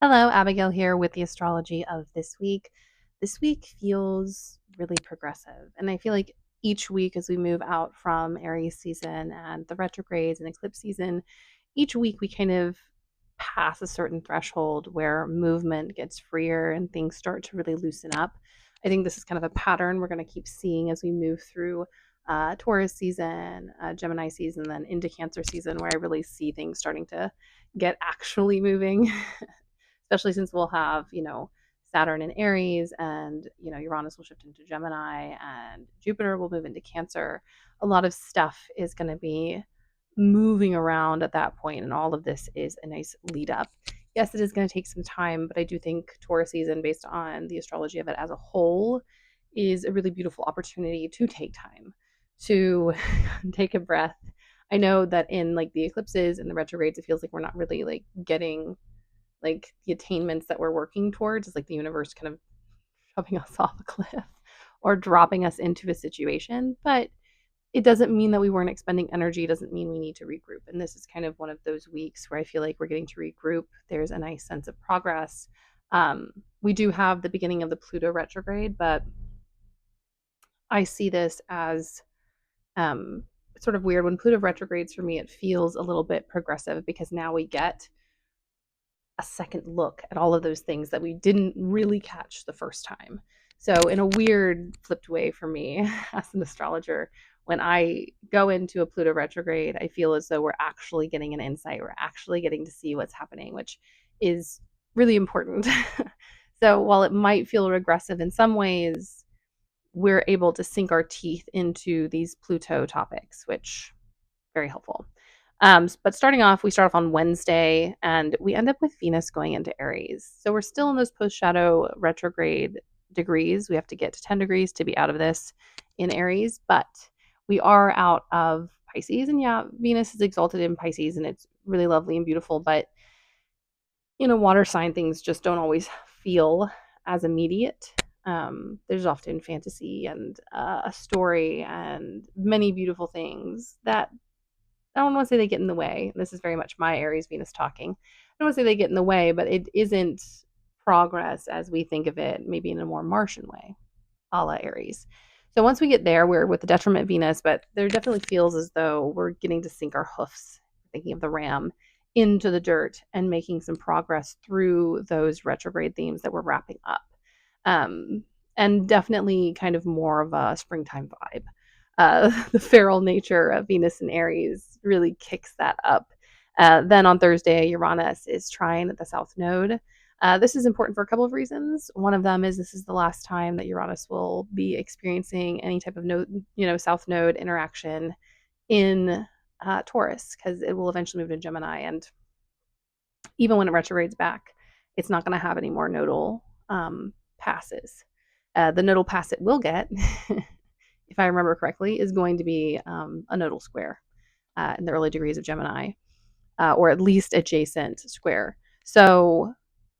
Hello, Abigail here with the astrology of this week. This week feels really progressive, and I feel like each week as we move out from Aries season and the retrogrades and eclipse season, each week we kind of pass a certain threshold where movement gets freer and things start to really loosen up. I think this is kind of a pattern we're going to keep seeing as we move through Taurus season, Gemini season, then into Cancer season, where I really see things starting to get actually moving. Especially since we'll have, Saturn in Aries and, Uranus will shift into Gemini and Jupiter will move into Cancer. A lot of stuff is going to be moving around at that point, and all of this is a nice lead up. Yes, it is going to take some time, but I do think Taurus season, based on the astrology of it as a whole, is a really beautiful opportunity to take time to take a breath. I know that in like the eclipses and the retrogrades, it feels like we're not really like getting like the attainments that we're working towards. Is like the universe kind of shoving us off a cliff or dropping us into a situation. But it doesn't mean that we weren't expending energy. It doesn't mean we need to regroup. And this is kind of one of those weeks where I feel like we're getting to regroup. There's a nice sense of progress. We do have the beginning of the Pluto retrograde, but I see this as sort of weird. When Pluto retrogrades, for me, it feels a little bit progressive because now we get a second look at all of those things that we didn't really catch the first time. So, in a weird flipped way for me as an astrologer, when I go into a Pluto retrograde, I feel as though we're actually getting an insight. We're actually getting to see what's happening, which is really important. So, while it might feel regressive in some ways, we're able to sink our teeth into these Pluto topics, which very helpful. But we start off on Wednesday, and we end up with Venus going into Aries. So we're still in those post shadow retrograde degrees. We have to get to 10 degrees to be out of this in Aries, but we are out of Pisces. And yeah, Venus is exalted in Pisces, and it's really lovely and beautiful. But, water sign things just don't always feel as immediate. There's often fantasy and a story and many beautiful things that I don't want to say they get in the way. This is very much my Aries Venus talking. I don't want to say they get in the way, but it isn't progress as we think of it, maybe in a more Martian way, a la Aries. So once we get there, we're with the detriment Venus, but there definitely feels as though we're getting to sink our hoofs, thinking of the ram, into the dirt and making some progress through those retrograde themes that we're wrapping up. And definitely kind of more of a springtime vibe. The feral nature of Venus and Aries really kicks that up. Then on Thursday, Uranus is trine at the South Node. This is important for a couple of reasons. One of them is this is the last time that Uranus will be experiencing any type of South Node interaction in Taurus, because it will eventually move to Gemini. And even when it retrogrades back, it's not going to have any more nodal passes. The nodal pass it will get, if I remember correctly, is going to be a nodal square in the early degrees of Gemini, or at least adjacent square. So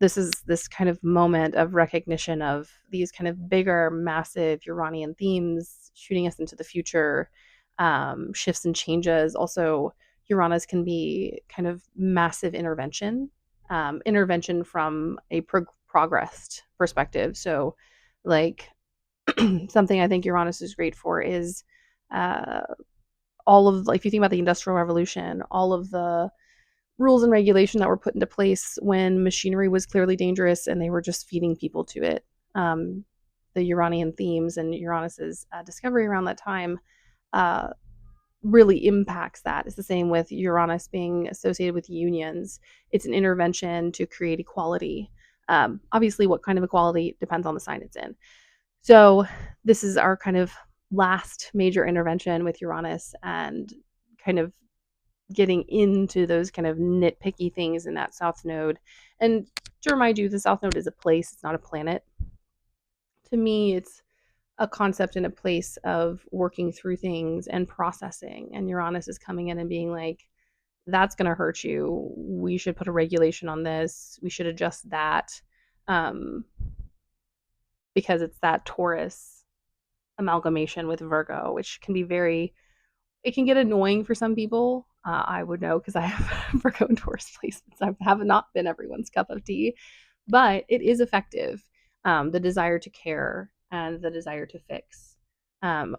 this is this kind of moment of recognition of these kind of bigger, massive Uranian themes shooting us into the future, shifts and changes. Also, Uranus can be kind of massive intervention from a progressed perspective. So, like, something I think Uranus is great for is all of, like, if you think about the Industrial Revolution, all of the rules and regulation that were put into place when machinery was clearly dangerous and they were just feeding people to it. The Uranian themes and Uranus's discovery around that time really impacts that. It's the same with Uranus being associated with unions. It's an intervention to create equality. Obviously, what kind of equality depends on the sign it's in. So this is our kind of last major intervention with Uranus, and kind of getting into those kind of nitpicky things in that South Node. And to remind you, the South Node is a place, it's not a planet. To me, it's a concept and a place of working through things and processing. And Uranus is coming in and being like, that's going to hurt you. We should put a regulation on this. We should adjust that. Because it's that Taurus amalgamation with Virgo, which can be it can get annoying for some people. I would know because I have Virgo and Taurus placements. I have not been everyone's cup of tea, but it is effective. The desire to care and the desire to fix,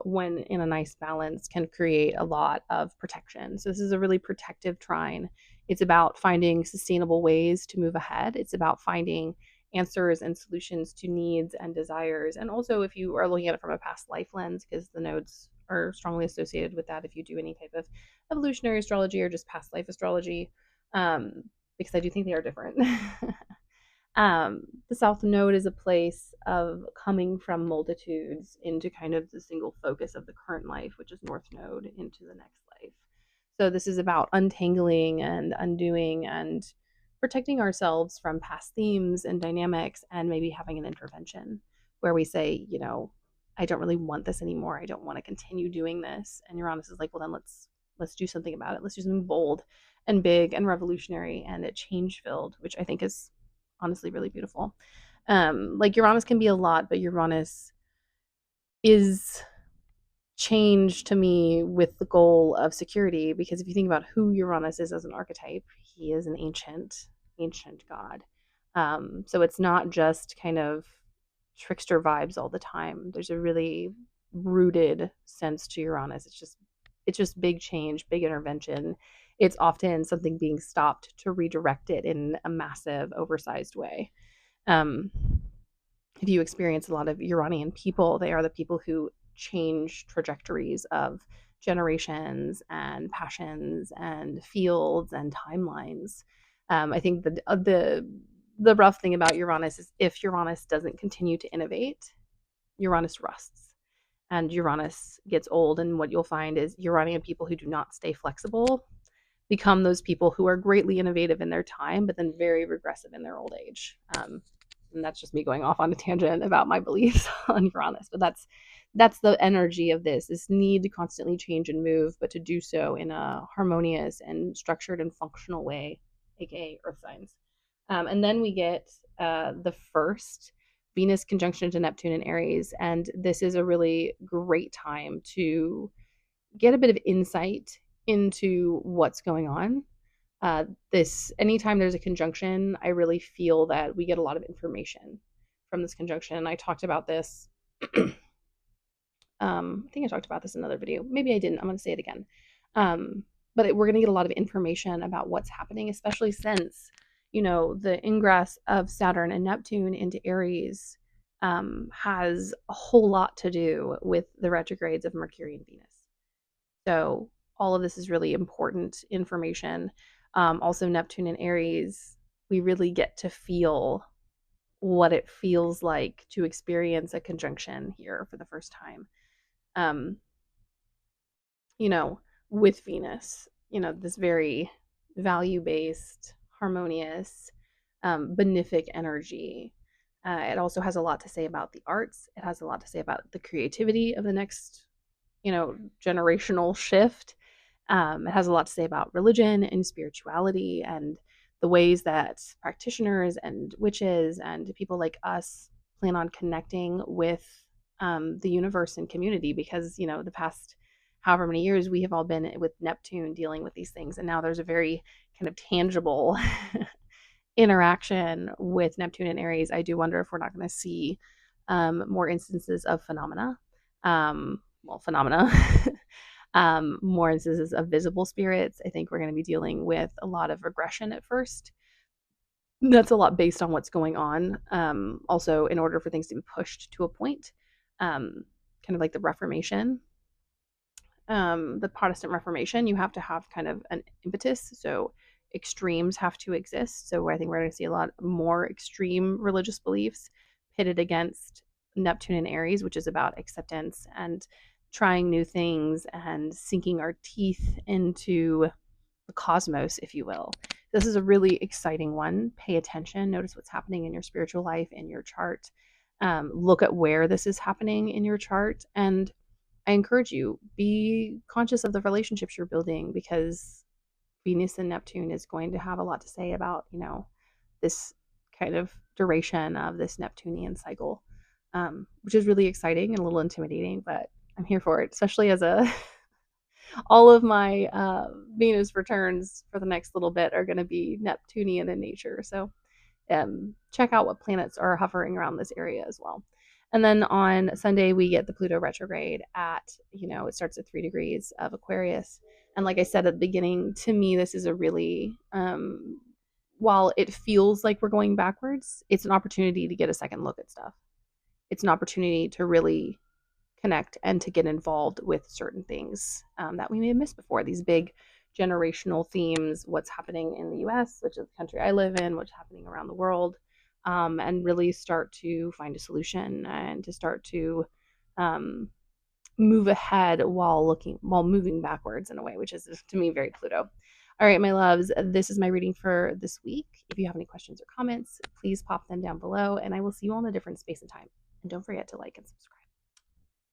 when in a nice balance, can create a lot of protection. So, this is a really protective trine. It's about finding sustainable ways to move ahead. It's about finding answers and solutions to needs and desires. And also, if you are looking at it from a past life lens, because the nodes are strongly associated with that, if you do any type of evolutionary astrology or just past life astrology, um, because I do think they are different. The South Node is a place of coming from multitudes into kind of the single focus of the current life, which is North Node, into the next life. So this is about untangling and undoing and protecting ourselves from past themes and dynamics, and maybe having an intervention where we say, I don't really want this anymore. I don't want to continue doing this. And Uranus is like, well, then let's do something about it. Let's do something bold and big and revolutionary and change filled, which I think is honestly really beautiful. Like Uranus can be a lot, but Uranus is change to me with the goal of security, because if you think about who Uranus is as an archetype, he is an ancient god. So it's not just kind of trickster vibes all the time. There's a really rooted sense to Uranus. It's just big change, big intervention. It's often something being stopped to redirect it in a massive, oversized way. Um, if you experience a lot of Uranian people, they are the people who change trajectories of generations and passions and fields and timelines. I think the rough thing about Uranus is if Uranus doesn't continue to innovate, Uranus rusts and Uranus gets old. And what you'll find is Uranian people who do not stay flexible become those people who are greatly innovative in their time, but then very regressive in their old age. And that's just me going off on a tangent about my beliefs on Uranus, but that's the energy of this need to constantly change and move, but to do so in a harmonious and structured and functional way, aka Earth signs. And then we get the first Venus conjunction to Neptune in Aries, and this is a really great time to get a bit of insight into what's going on. This anytime there's a conjunction, I really feel that we get a lot of information from this conjunction. And I talked about this. I think I talked about this in another video. Maybe I didn't. I'm going to say it again. But we're going to get a lot of information about what's happening, especially since the ingress of Saturn and Neptune into Aries has a whole lot to do with the retrogrades of Mercury and Venus. So all of this is really important information. Also, Neptune and Aries, we really get to feel what it feels like to experience a conjunction here for the first time. Um, with Venus, this very value-based, harmonious, benefic energy. It also has a lot to say about the arts. It has a lot to say about the creativity of the next, generational shift. It has a lot to say about religion and spirituality and the ways that practitioners and witches and people like us plan on connecting with the universe and community, because, the past however many years we have all been with Neptune dealing with these things. And now there's a very kind of tangible interaction with Neptune and Aries. I do wonder if we're not going to see more instances of phenomena. Phenomena. More instances of visible spirits. I think we're going to be dealing with a lot of regression at first. That's a lot based on what's going on. Also, in order for things to be pushed to a point, kind of like the Reformation, the Protestant Reformation, you have to have kind of an impetus. So extremes have to exist. So I think we're going to see a lot more extreme religious beliefs pitted against Neptune and Aries, which is about acceptance and trying new things and sinking our teeth into the cosmos, if you will. This is a really exciting one. Pay attention. Notice what's happening in your spiritual life, in your chart. Look at where this is happening in your chart. And I encourage you, be conscious of the relationships you're building, because Venus and Neptune is going to have a lot to say about, this kind of duration of this Neptunian cycle, which is really exciting and a little intimidating, but I'm here for it, especially as a All of my Venus returns for the next little bit are going to be Neptunian in nature. So check out what planets are hovering around this area as well. And then on Sunday, we get the Pluto retrograde at, it starts at 3 degrees of Aquarius. And like I said at the beginning, to me, this is a really, while it feels like we're going backwards, it's an opportunity to get a second look at stuff. It's an opportunity to really connect and to get involved with certain things that we may have missed before. These big generational themes, what's happening in the US, which is the country I live in, what's happening around the world, and really start to find a solution and to start to um, move ahead while moving backwards in a way, which is to me very Pluto. All right, my loves, this is my reading for this week. If you have any questions or comments, please pop them down below, and I will see you all in a different space and time. And don't forget to like and subscribe.